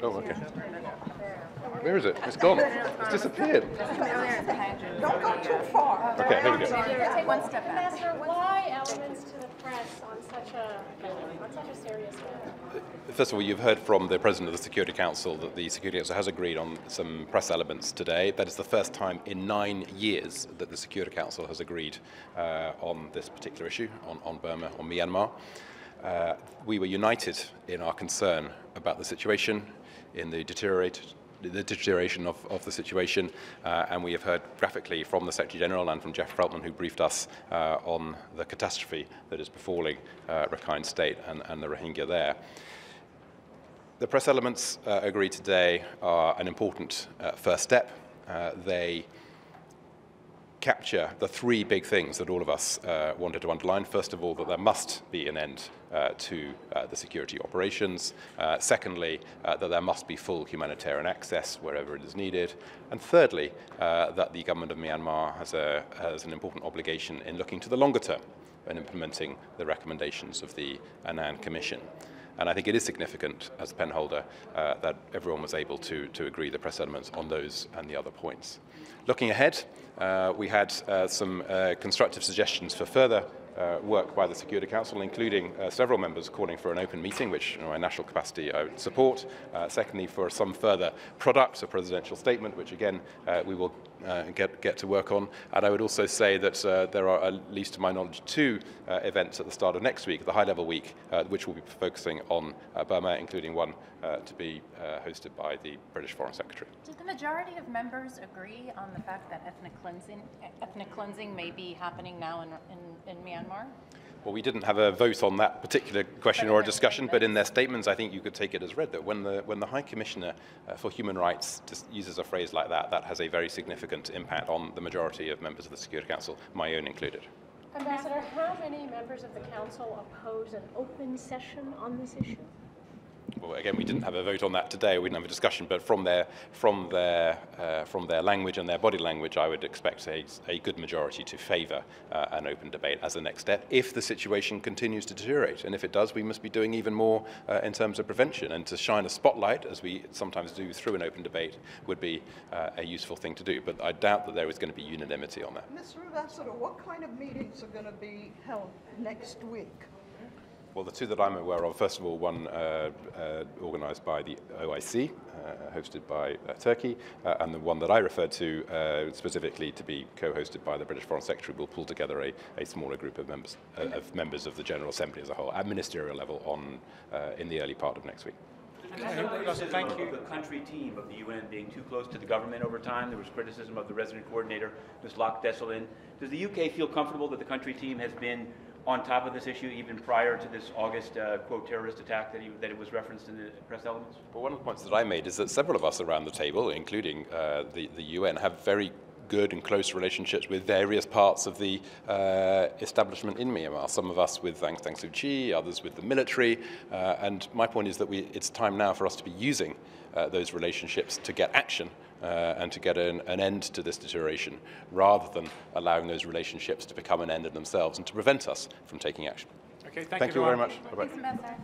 Oh, okay. Where is it? It's gone. It's disappeared. Don't go too far. Okay, here we go. Take one step back. Ambassador, why elements to the press on such a serious matter? First of all, you've heard from the President of the Security Council that the Security Council has agreed on some press elements today. That is the first time in 9 years that the Security Council has agreed on this particular issue, on Burma, on Myanmar. We were united in our concern about the situation, in the deterioration of the situation, and we have heard graphically from the Secretary General and from Jeff Feltman, who briefed us on the catastrophe that is befalling Rakhine State and the Rohingya there. The press elements agreed today are an important first step. They capture the 3 big things that all of us wanted to underline. First of all, that there must be an end to the security operations. Secondly, that there must be full humanitarian access wherever it is needed. And thirdly, that the government of Myanmar has an important obligation in looking to the longer term and implementing the recommendations of the Annan Commission. And I think it is significant, as a penholder, that everyone was able to agree the press elements on those and the other points. Looking ahead, we had some constructive suggestions for further work by the Security Council, including several members calling for an open meeting, which in my national capacity I would support. Secondly, for some further product, a presidential statement, which again we will get to work on. And I would also say that there are, at least to my knowledge, 2 events at the start of next week, the high-level week, which will be focusing on Burma, including one to be hosted by the British Foreign Secretary. Did the majority of members agree on the fact that ethnic cleansing may be happening now in Myanmar? Well, we didn't have a vote on that particular question or a discussion, but in their statements, I think you could take it as read that when the High Commissioner for Human Rights just uses a phrase like that, that has a very significant impact on the majority of members of the Security Council, my own included. Ambassador, how many members of the Council oppose an open session on this issue? Well, again, we didn't have a vote on that today. We didn't have a discussion, but from their language and their body language, I would expect a good majority to favour an open debate as a next step if the situation continues to deteriorate. And if it does, we must be doing even more in terms of prevention. And to shine a spotlight, as we sometimes do through an open debate, would be a useful thing to do. But I doubt that there is going to be unanimity on that. Mr. Ambassador, what kind of meetings are going to be held next week? Well, the 2 that I'm aware of, first of all, one organised by the OIC, hosted by Turkey, and the one that I referred to specifically to be co-hosted by the British Foreign Secretary will pull together a smaller group of members of the General Assembly as a whole, at ministerial level, in the early part of next week. Thank you. The country team of the UN being too close to the government over time. There was criticism of the resident coordinator, Ms. Loch-Desselin. Does the UK feel comfortable that the country team has been on top of this issue even prior to this August, quote, terrorist attack that it was referenced in the press elements? Well, one of the points that I made is that several of us around the table, including the UN, have very good and close relationships with various parts of the establishment in Myanmar. Some of us with Aung San Suu Kyi, others with the military. And my point is that it's time now for us to be using those relationships to get action and to get an end to this deterioration, rather than allowing those relationships to become an end in themselves and to prevent us from taking action. Okay, thank you very much. Bye-bye. Thanks, Ambassador.